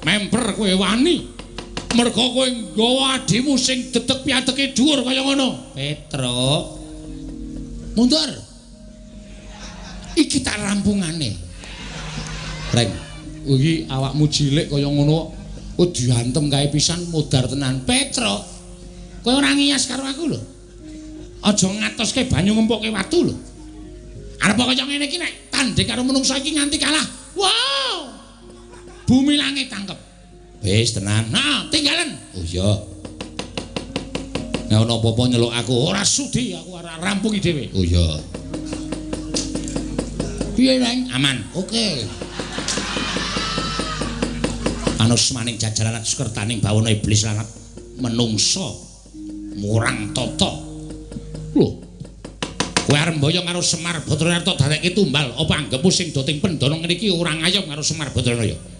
member kowe wani merga kowe nggawa adimu sing dedeg piateke dhuwur kaya ngono. Petruk mundur iki tak rampungane Reng iki awakmu cilik kaya ngono kok diantem kae pisan modar tenan. Petruk kowe ora ngiyas karo aku lho, aja ngatoske banyu ngempuke watu lho. Arep kaya ngene iki nek tanding karo menungsa iki nganti kalah, wow, bumi langit tangkep. Wis tenan. Nah, tinggalan. Oh iya. Nek ana apa-apa nyeluk aku, ora sudi aku ora rampungi dhewe. Oh iya. Piye, Neng? Aman. Oke. Anus maning jajaran sekertaning bawana iblis lan menungsa murang tata. Lho. Kowe arep mboyong karo Semar Badrayanto dadekke tumbal, apa anggepmu sing doting pendana ngene iki ora ngayom karo Semar Badrayanto?